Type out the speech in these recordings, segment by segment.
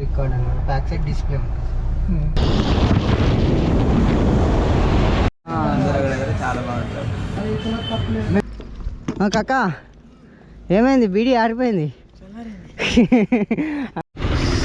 Record అనమాట, back side display ఉంటుంది. చాలా బాగుంటుంది. కాక ఏమైంది, బీడీ ఆరిపోయింది.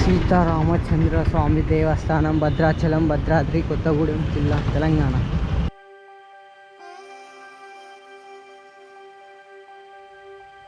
సీతారామచంద్ర స్వామి దేవస్థానం, భద్రాచలం, భద్రాద్రి కొత్తగూడెం జిల్లా, తెలంగాణ.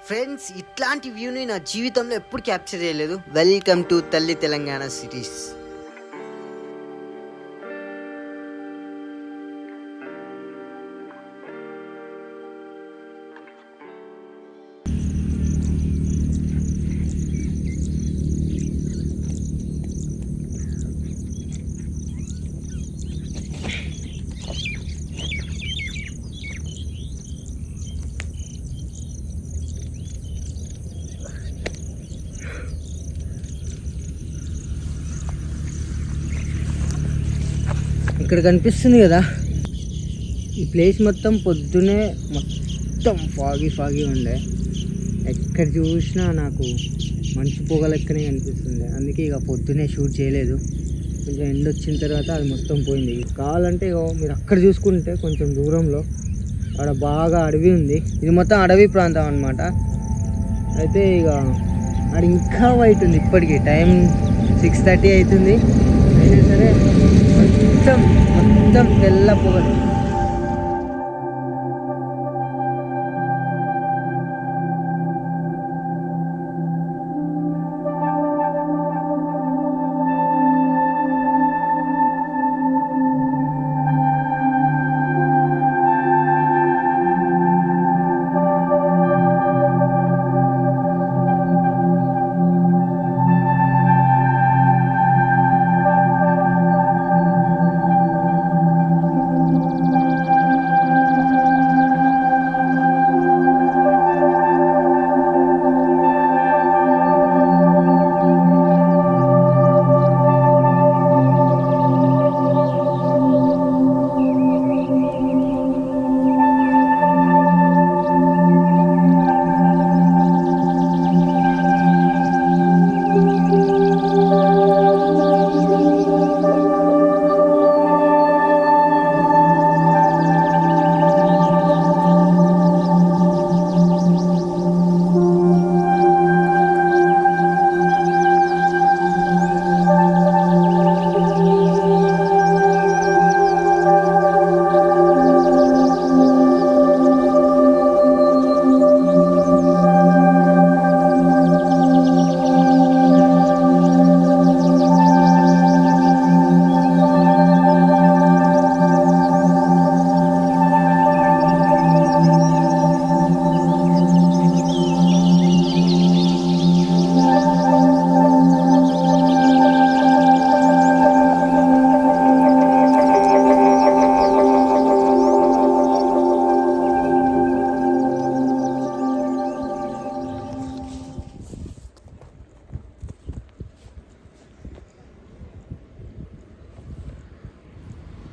ఫ్రెండ్స్, ఇట్లాంటి వ్యూని నా జీవితంలో ఎప్పుడు క్యాప్చర్ చేయలేదు. వెల్కమ్ టు తల్లి తెలంగాణ సిటీస్. ఇక్కడ కనిపిస్తుంది కదా, ఈ ప్లేస్ మొత్తం పొద్దునే మొత్తం ఫాగీ ఉండే. ఎక్కడ చూసినా నాకు మంచు పొగ లెక్కనే కనిపిస్తుంది. అందుకే ఇక పొద్దునే షూట్ చేయలేదు. కొంచెం ఎండ వచ్చిన తర్వాత అది మొత్తం పోయింది. కావాలంటే మీరు అక్కడ చూసుకుంటే కొంచెం దూరంలో అక్కడ బాగా అడవి ఉంది. ఇది మొత్తం అడవి ప్రాంతం అన్నమాట. అయితే ఇక అది ఇంకా వైట్ ఉంది. ఇప్పటికీ టైం 6:30 అవుతుంది. అయినా సరే మొత్తం తెల్ల పొగలు.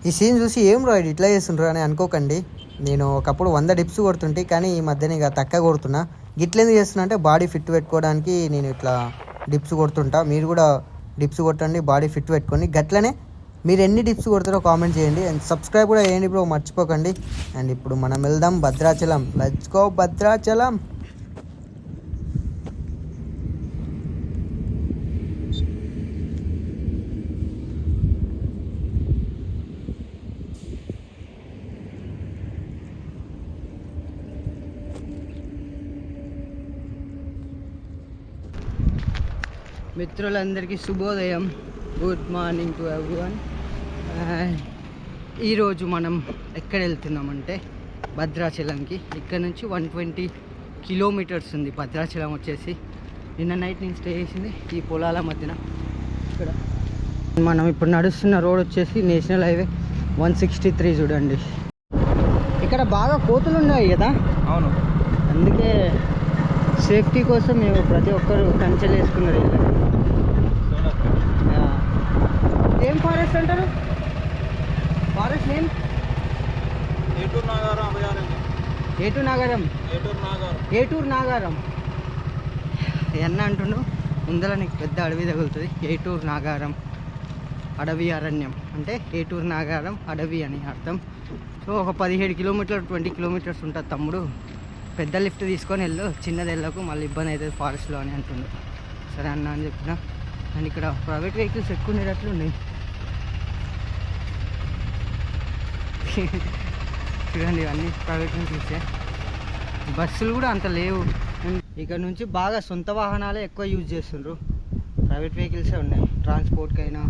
ఈ సీన్ చూసి ఏం రాయ్ ఇట్లా చేస్తుండ్రు అని అనుకోకండి. నేను ఒకప్పుడు 100 డిప్స్ కొడుతుంటే, కానీ ఈ మధ్యన ఇక తక్కువ కొడుతున్నా. గిట్లేందుకు చేస్తున్నా అంటే బాడీ ఫిట్ పెట్టుకోవడానికి నేను ఇట్లా డిప్స్ కొడుతుంటా. మీరు కూడా డిప్స్ కొట్టండి, బాడీ ఫిట్ పెట్టుకోండి. గట్లనే మీరు ఎన్ని డిప్స్ కొడతారో కామెంట్ చేయండి. అండ్ సబ్స్క్రైబ్ కూడా చేయండి బ్రో, మర్చిపోకండి. అండ్ ఇప్పుడు మనం వెళ్దాం భద్రాచలం. Let's go Bhadrachalam. మిత్రులందరికీ శుభోదయం, గుడ్ మార్నింగ్ టు ఎవ్రీవన్. ఈరోజు మనం ఎక్కడ వెళ్తున్నామంటే భద్రాచలంకి. ఇక్కడ నుంచి 120 కిలోమీటర్స్ ఉంది భద్రాచలం వచ్చేసి. నిన్న నైట్ నేను స్టే చేసింది ఈ పొలాల మధ్యన. ఇక్కడ మనం ఇప్పుడు నడుస్తున్న రోడ్ వచ్చేసి నేషనల్ హైవే 163. చూడండి, ఇక్కడ బాగా కోతులు ఉన్నాయి కదా. అవును, అందుకే సేఫ్టీ కోసం మేము ప్రతి ఒక్కరు కంచెలు వేసుకున్నారు. ఏం ఫారెస్ట్ అంటారు? ఫారెస్ట్ నేమ్ ఏటూరు నాగారం. ఎన్న అంటున్నావు. ముందర నీకు పెద్ద అడవి తగులుతుంది. ఏటూరు నాగారం అడవి అరణ్యం అంటే ఏటూరు నాగారం అడవి అని అర్థం. సో ఒక 17 కిలోమీటర్లు 20 కిలోమీటర్స్ ఉంటుంది తమ్ముడు. పెద్ద లిఫ్ట్ తీసుకొని వెళ్ళు, చిన్నది వెళ్ళకు, మళ్ళీ ఇబ్బంది అవుతుంది ఫారెస్ట్లో అని అంటుండు. సరే అన్న అని చెప్పిన. అండ్ ఇక్కడ ప్రైవేట్ వెహికల్స్ ఎక్కువ ఉండేటట్లు ఉన్నాయి. చూడండి ఇవన్నీ ప్రైవేట్ వెహికల్సే. బస్సులు కూడా అంత లేవు. ఇక్కడ నుంచి బాగా సొంత వాహనాలే ఎక్కువ యూజ్ చేస్తుండ్రు. ప్రైవేట్ వెహికల్సే ఉన్నాయి ట్రాన్స్పోర్ట్కి అయినా.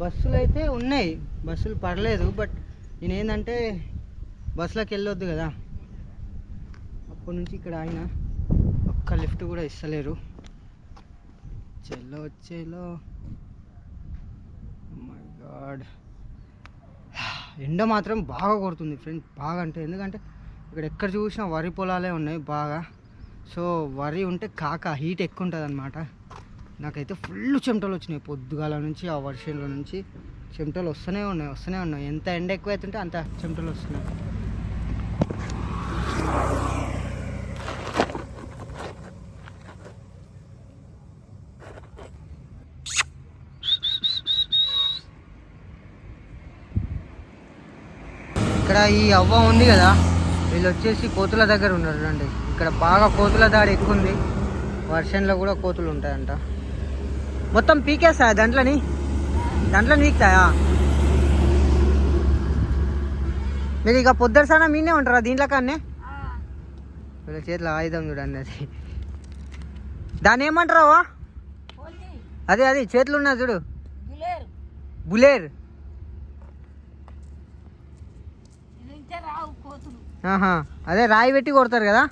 బస్సులు అయితే ఉన్నాయి, బస్సులు పర్లేదు. బట్ నేనేంటంటే బస్సులోకి వెళ్ళొద్దు కదా, అప్పటి నుంచి ఇక్కడ ఆయన ఒక్క లిఫ్ట్ కూడా ఇస్తలేరు. చెల్లో వచ్చేలో మై గాడ్. ఎండ మాత్రం బాగా కొడుతుంది ఫ్రెండ్స్, బాగా అంటే. ఎందుకంటే ఇక్కడ ఎక్కడ చూసినా వరి పొలాలే ఉన్నాయి బాగా. సో వరి ఉంటే హీట్ ఎక్కువ ఉంటుంది అనమాట. నాకైతే ఫుల్ చెమటలు వచ్చినాయి పొద్దుగాల నుంచి. ఆ వర్షంలో నుంచి చెమటలు వస్తూనే ఉన్నాయి. ఎంత ఎండ ఎక్కువ అవుతుంటే అంత చెమటలు వస్తున్నాయి. ఇక్కడ ఈ అవ్వ ఉంది కదా, వీళ్ళు వచ్చేసి కోతుల దగ్గర ఉన్నారు అండి. ఇక్కడ బాగా కోతుల దాడి ఎక్కువ ఉంది. వర్షంలో కూడా కోతులు ఉంటాయంట. మొత్తం పీకేస్తాయా దాంట్లో పీకుతాయా? మీరు ఇక పొద్దుసాన మీనే ఉంటారా దీంట్లో కాన్నే? వీళ్ళ చేతిలో ఆయుధం చూడండి, అది దాన్ని ఏమంటారావా? అదే చేతులు ఉన్నది చూడు, బులేర్. అదే రాయి పెట్టి కొడతారు కదా.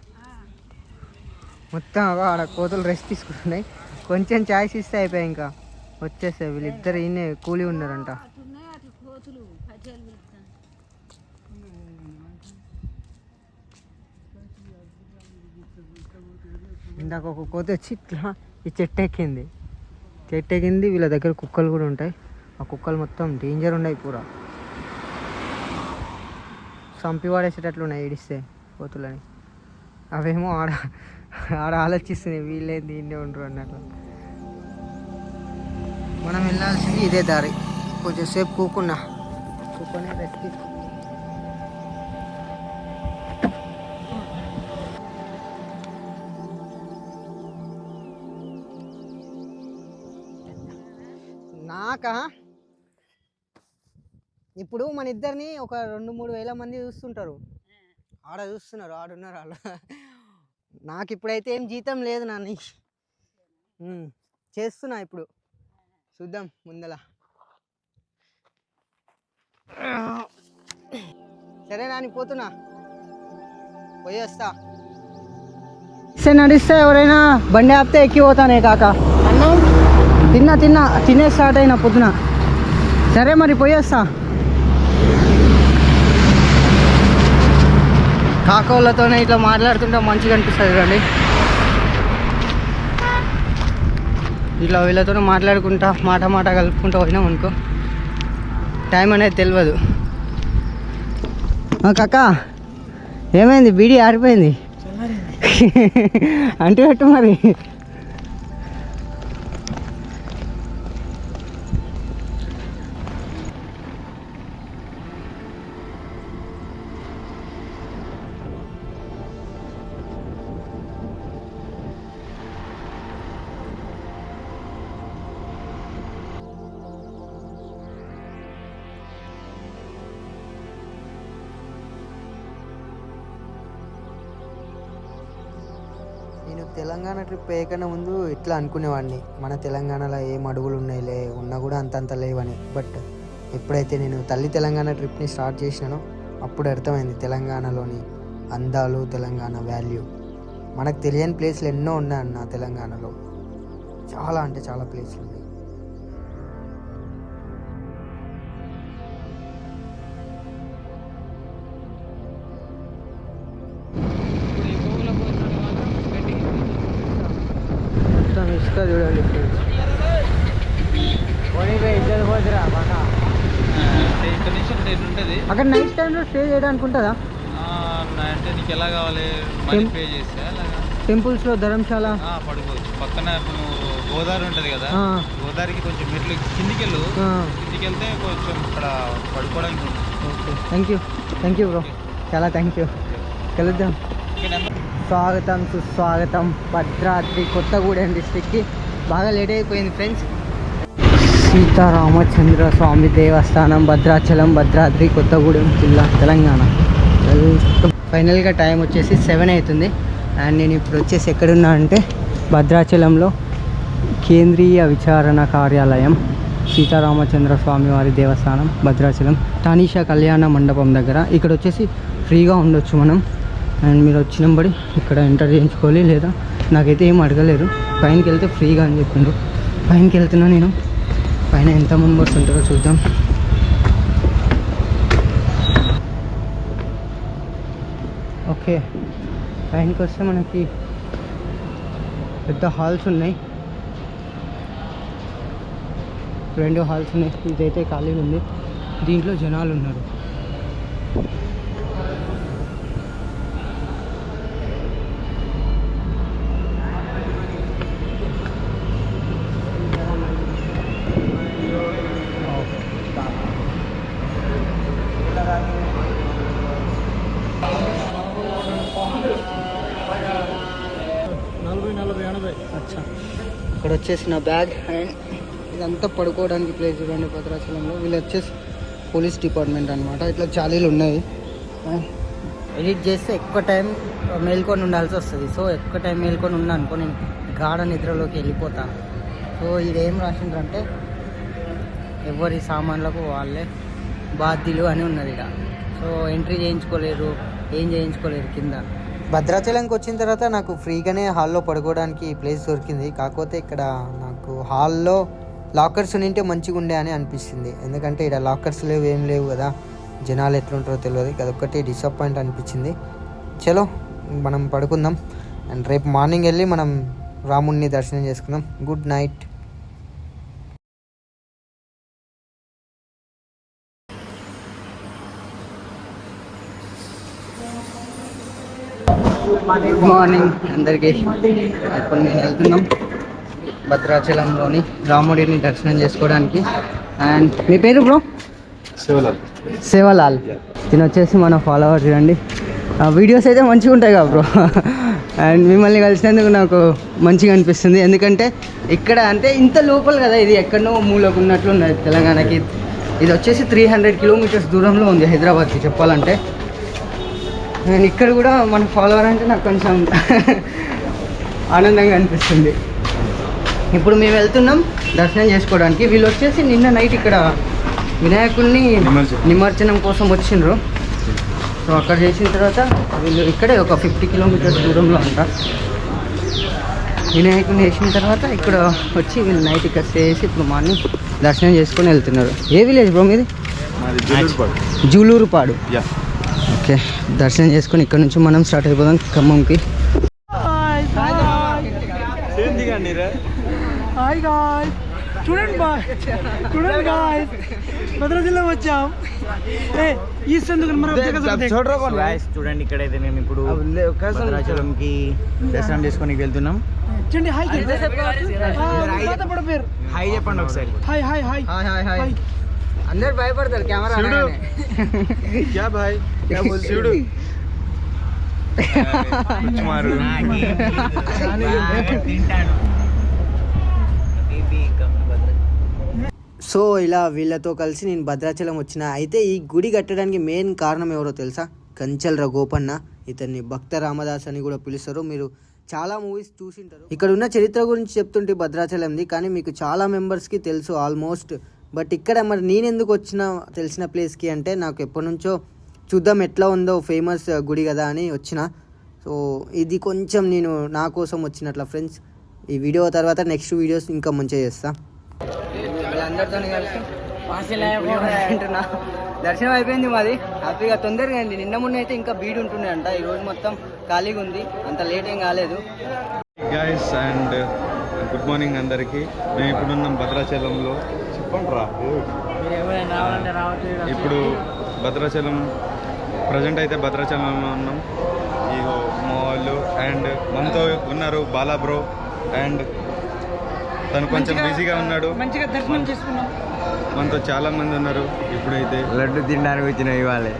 మొత్తం ఆడ కోతులు రెస్ట్ తీసుకుంటున్నాయి. కొంచెం ఛాయిస్ ఇస్తే అయిపోయాయి, ఇంకా వచ్చేస్తాయి. వీళ్ళిద్దరు ఈయనే కూలి ఉన్నారంట. ఇందాక ఒక కోత వచ్చి ఇట్లా ఈ చెట్టు ఎక్కింది. వీళ్ళ దగ్గర కుక్కలు కూడా ఉంటాయి. ఆ కుక్కలు మొత్తం డేంజర్ ఉన్నాయి, పూరా చంపి వాడేసేటట్లు ఉన్నాయి ఏడిస్తే కోతులని. అవేమో ఆడ ఆలోచిస్తున్నాయి, వీళ్ళే దీన్నే ఉండరు అన్నట్లు. మనం వెళ్ళాల్సింది ఇదే దారి. కొంచెం సేపు కూకుని రెస్ట్ తీసుకో. నాకా ఇప్పుడు మన ఇద్దరిని ఒక 2-3 వేల మంది చూస్తుంటారు, చూస్తున్నారు, ఆడున్నారు వాళ్ళు. నాకు ఇప్పుడైతే ఏం జీతం లేదు నాని, చేస్తున్నా ఇప్పుడు. చూద్దాం ముందల. సరే నాని, పోతున్నా, పోయి వస్తా. నడిస్తే ఎవరైనా బండి ఆపితే ఎక్కి పోతానే కాక. తినే స్టార్ట్ అయినా పొద్దున. సరే మరి పోయి వస్తా. కాకోళ్ళతోనే ఇట్లా మాట్లాడుతుంటే మంచిగా అనిపిస్తుంది కదండి. ఇట్లా వీళ్ళతో మాట్లాడుకుంటా మాట కలుపుకుంటూ పోయినాం అనుకో, టైం అనేది తెలియదు. కాక ఏమైంది? బీడీ ఆరిపోయింది అంటే పెట్టు మరి. నేను తెలంగాణ ట్రిప్ వేయకన్నా ముందు ఇట్లా అనుకునేవాడిని, మన తెలంగాణలో ఏం అడవులు ఉన్నాయిలే, ఉన్నా కూడా అంతంత లేవని. బట్ ఎప్పుడైతే నేను తల్లి తెలంగాణ ట్రిప్ని స్టార్ట్ చేసినానో అప్పుడు అర్థమైంది తెలంగాణలోని అందాలు, తెలంగాణ వాల్యూ. మనకు తెలియని ప్లేస్లు ఎన్నో ఉన్నాయన్న తెలంగాణలో, చాలా అంటే చాలా ప్లేస్లు ఉన్నాయి. ఇసుక చూడండి ఫ్రెండ్స్. అక్కడ నైట్ టైంలో స్టే చేయడానికి ఉంటుందా? అంటే నీకు ఎలా కావాలి? పే చేస్తే టెంపుల్స్లో ధర్మశాల పడుకోవచ్చు. పక్కన నువ్వు గోదావరి ఉంటుంది కదా, గోదావరికి కొంచెం మెట్లు కిందికి వెళ్తే కొంచెం ఇక్కడ పడుకోవడానికి ఉంటుంది. ఓకే, థ్యాంక్ యూ బ్రో, చాలా థ్యాంక్ యూ. కలుద్దాం. స్వాగతం సుస్వాగతం భద్రాద్రి కొత్తగూడెం డిస్ట్రిక్ట్కి. బాగా లేట్ అయిపోయింది ఫ్రెండ్స్. సీతారామచంద్ర స్వామి దేవస్థానం భద్రాచలం, భద్రాద్రి కొత్తగూడెం జిల్లా, తెలంగాణ. ఫైనల్గా టైం వచ్చేసి 7 అవుతుంది. అండ్ నేను ఇప్పుడు వచ్చేసి ఎక్కడున్నా అంటే భద్రాచలంలో కేంద్రీయ విచారణ కార్యాలయం, సీతారామచంద్ర స్వామి వారి దేవస్థానం భద్రాచలం, తానీషా కళ్యాణ మండపం దగ్గర. ఇక్కడ వచ్చేసి ఫ్రీగా ఉండొచ్చు మనం. అండ్ మీరు వచ్చినప్పుడు ఇక్కడ ఎంటర్ చేయించుకోవాలి, లేదా నాకైతే ఏం అడగలేరు. పైనకి వెళ్తే ఫ్రీగా అని చెప్పిండ్రు. పైనకి వెళ్తున్నా నేను. పైన ఎంత మెంబర్స్ ఉంటారో చూద్దాం. ఓకే, పైనకి వస్తే మనకి పెద్ద హాల్స్ ఉన్నాయి, 2 హాల్స్ ఉన్నాయి. ఇదైతే ఖాళీగా ఉంది, దీంట్లో జనాలు ఉన్నారు. అచ్చా, ఇక్కడ వచ్చేసి నా బ్యాగ్. అండ్ ఇదంతా పడుకోవడానికి ప్లేస్ చూడండి భద్రాచలంలో. వీళ్ళు వచ్చేసి పోలీస్ డిపార్ట్మెంట్ అనమాట. ఇట్లా చాలీలు ఉన్నాయి. ఎడిట్ చేస్తే ఎక్కువ టైం మేల్కొని ఉండాల్సి వస్తుంది. సో ఎక్కువ టైం మేల్కొని ఉన్నా అనుకో నేను గాఢ నిద్రలోకి వెళ్ళిపోతాను. సో ఇదేం రాసిండ్రంటే ఎవరి సామాన్లకు వాళ్ళే బాధ్యులు అని ఉన్నది ఇక్కడ. సో ఎంట్రీ చేయించుకోలేరు, ఏం చేయించుకోలేరు కింద. భద్రాచలంకి వచ్చిన తర్వాత నాకు ఫ్రీగానే హాల్లో పడుకోవడానికి ప్లేస్ దొరికింది. కాకపోతే ఇక్కడ నాకు హాల్లో లాకర్స్ ఉంటే మంచిగా ఉండే అని అనిపిస్తుంది. ఎందుకంటే ఇక్కడ లాకర్స్ లేవు, ఏం లేవు కదా. జనాలు ఎట్లుంటారో తెలియదు, అదొక్కటి డిసప్పాయింట్ అనిపించింది. చలో మనం పడుకుందాం. అండ్ రేపు మార్నింగ్ వెళ్ళి మనం రాముడిని దర్శనం చేసుకుందాం. Good night. గుడ్ మార్నింగ్ అందరికీ. ఇప్పుడు నేను వెళ్తున్నాం భద్రాచలంలోని రాముడిని దర్శనం చేసుకోవడానికి. అండ్ మీ పేరు బ్రో? సేవలాల్. దీని వచ్చేసి మన ఫాలోవర్ చూడండి. వీడియోస్ అయితే మంచిగా ఉంటాయి కదా బ్రో. అండ్ మిమ్మల్ని కలిసినందుకు నాకు మంచిగా అనిపిస్తుంది. ఎందుకంటే ఇక్కడ అంటే ఇంత లోపల కదా, ఇది ఎక్కడనో మూలకు ఉన్నట్లు ఉన్నది తెలంగాణకి. ఇది వచ్చేసి 300 కిలోమీటర్స్ దూరంలో ఉంది హైదరాబాద్కి చెప్పాలంటే. నేను ఇక్కడ కూడా మన ఫాలోవర్ అంటే నాకు కొంచెం ఆనందంగా అనిపిస్తుంది. ఇప్పుడు మేము వెళ్తున్నాం దర్శనం చేసుకోవడానికి. వీళ్ళు వచ్చేసి నిన్న నైట్ ఇక్కడ వినాయకుడిని నిమజ్జనం కోసం వచ్చిండ్రు. సో అక్కడ చేసిన తర్వాత వీళ్ళు ఇక్కడే ఒక 50 కిలోమీటర్స్ దూరంలో అంట. వినాయకుడిని వేసిన తర్వాత ఇక్కడ వచ్చి వీళ్ళు నైట్ ఇక్కడ స్టే చేసి ఇప్పుడు మార్నింగ్ దర్శనం చేసుకొని వెళ్తున్నారు. ఏ విలేజ్ బ్రో మీది? జూలూరుపాడు. ఓకే, దర్శనం చేసుకొని ఇక్కడ నుంచి మనం స్టార్ట్ అయిపోదాం ఖమ్మంకి. భద్రాచలం వచ్చాం. చూడండి, ఇక్కడైతే మేము ఇప్పుడు భద్రాచలంకి దర్శనం చేసుకొని వెళ్తున్నాం. హాయ్ చెప్పండి ఒకసారి. Hi hi hi hi hi hi. అందరు భయపడతారు కెమెరా. క్యా భాయ్ క్యా బోల్ చూడు. సో ఇలా వీళ్ళతో కలిసి నేను భద్రాచలం వచ్చిన. అయితే ఈ గుడి కట్టడానికి మెయిన్ కారణం ఎవరో తెలుసా? కంచల్ర గోపన్న. ఇతన్ని భక్త రామదాస్ అని కూడా పిలుస్తారు. మీరు చాలా మూవీస్ చూసింటారు. ఇక్కడ ఉన్న చరిత్ర గురించి చెప్తుంటే భద్రాచలంది, కానీ మీకు చాలా మెంబర్స్కి తెలుసు ఆల్మోస్ట్. బట్ ఇక్కడ మరి నేను ఎందుకు వచ్చిన తెలిసిన ప్లేస్కి అంటే నాకు ఎప్పటి నుంచో చూద్దాం ఎట్లా ఉందో, ఫేమస్ గుడి కదా అని వచ్చిన. సో ఇది కొంచెం నేను నా కోసం వచ్చినట్ల ఫ్రెండ్స్. ఈ వీడియో తర్వాత నెక్స్ట్ వీడియోస్ ఇంకా మంచిగా చేస్తా. అందరితో కలిసి దర్శనం అయిపోయింది మాది హ్యాపీగా, తొందరగా అయింది. నిన్న మొన్న అయితే ఇంకా బీడ్ ఉంటుండే అంట. ఈరోజు మొత్తం ఖాళీగా ఉంది, అంత లేట్ ఏం కాలేదు. గైస్ అండ్ గుడ్ మార్నింగ్ అందరికీ. మేము ఇప్పుడున్నాం భద్రాచలంలో. చెప్పండి రా. ఇప్పుడు భద్రాచలం ప్రజెంట్ అయితే భద్రాచలంలో ఉన్నాం. ఇగో మా వాళ్ళు అండ్ మనతో ఉన్నారు బాలా బ్రో అండ్ తను కొంచెం బిజీగా ఉన్నాడు. మంచిగా దర్శనం చేసుకున్నాం. మనతో చాలా మంది ఉన్నారు. ఇప్పుడైతే లడ్డు తినడానికి వచ్చిన ఇవ్వాలి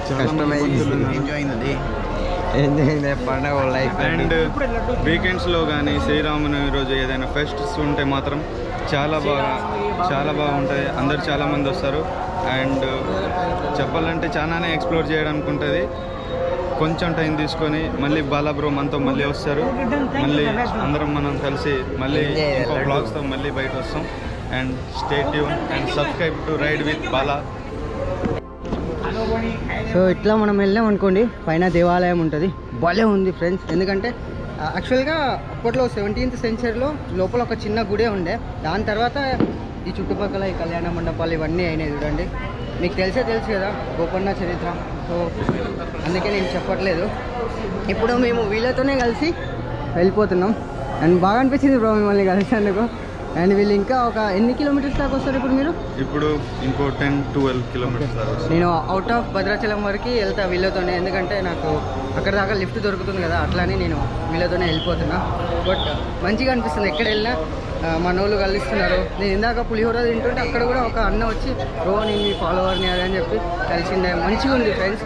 చాలా మంది భక్తులు ఉన్నారు. పండగ లైఫ్ అండ్ వీకెండ్స్లో కానీ శ్రీరామనవమి రోజు ఏదైనా ఫెస్ట్స్ ఉంటే మాత్రం చాలా బాగుంటుంది. అందరు చాలా మంది వస్తారు. అండ్ చెప్పాలంటే చాలానే ఎక్స్ప్లోర్ చేయడానికి ఉంటుంది. కొంచెం టైం తీసుకొని మళ్ళీ బాలా బ్రో మనతో మళ్ళీ వస్తారు. మళ్ళీ అందరం మనం కలిసి మళ్ళీ ఇంకో బ్లాగ్స్తో మళ్ళీ బయట వస్తాం. And stay tune and subscribe to ride with Bala. So ఇట్లా మనం వెళ్ళాం అనుకోండి, పైన దేవాలయం ఉంటుంది. భలే ఉంది ఫ్రెండ్స్. ఎందుకంటే యాక్చువల్గా అప్పట్లో 17th సెంచరీలో లోపల ఒక చిన్న గుడే ఉండే. దాని తర్వాత ఈ చుట్టుపక్కల ఈ కళ్యాణ మండపాలు ఇవన్నీ అయినాయి. చూడండి, మీకు తెలుసు కదా గోపన్న చరిత్ర. సో అందుకే నేను చెప్పట్లేదు. ఇప్పుడు మేము వీళ్ళతోనే కలిసి వెళ్ళిపోతున్నాం. అండ్ బాగా అనిపించింది బ్రో మిమ్మల్ని కలిసినందుకు. అండ్ వీళ్ళు ఇంకా ఒక ఎన్ని కిలోమీటర్స్ దాకా వస్తారు ఇప్పుడు మీరు? ఇప్పుడు ఇంకో 10-12 కిలోమీటర్స్ దాకా. నేను అవుట్ ఆఫ్ భద్రాచలం వరకు వెళ్తా వీళ్ళతోనే. ఎందుకంటే నాకు అక్కడ దాకా లిఫ్ట్ దొరుకుతుంది కదా, అట్లానే నేను వీళ్ళతోనే వెళ్ళిపోతున్నా. బట్ మంచిగా అనిపిస్తుంది. ఎక్కడ వెళ్ళినా మన వాళ్ళు కలుస్తున్నారు. నేను ఇందాక పులిహోర తింటుంటే అక్కడ కూడా ఒక అన్న వచ్చి రో నేను మీ ఫాలోవర్ని అని చెప్పి కలిసిండే. మంచిగా ఉంది ఫ్రెండ్స్.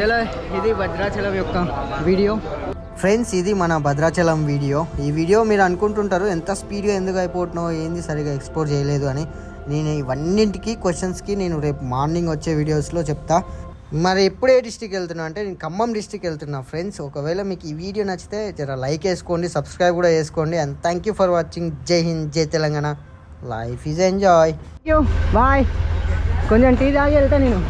చాలా ఇది భద్రాచలం యొక్క వీడియో. ఫ్రెండ్స్, ఇది మన భద్రాచలం వీడియో. ఈ వీడియో మీరు అనుకుంటుంటారు ఎంత స్పీడ్గా ఎందుకు అయిపోతున్నావు, ఏంది సరిగా ఎక్స్ప్లోర్ చేయలేదు అని. నేను ఇవన్నింటికి క్వశ్చన్స్కి నేను రేపు మార్నింగ్ వచ్చే వీడియోస్లో చెప్తా. మరి ఎప్పుడు ఏ డిస్ట్రిక్ట్ వెళ్తున్నా అంటే నేను ఖమ్మం డిస్ట్రిక్ట్ వెళ్తున్నా ఫ్రెండ్స్. ఒకవేళ మీకు ఈ వీడియో నచ్చితే జర లైక్ వేసుకోండి, సబ్స్క్రైబ్ కూడా చేసుకోండి. And thank you for watching. Jai Hind, Jai Telangana. Life is enjoy. Bye. కొంచెం టీ తాగి వెళ్తా నేను.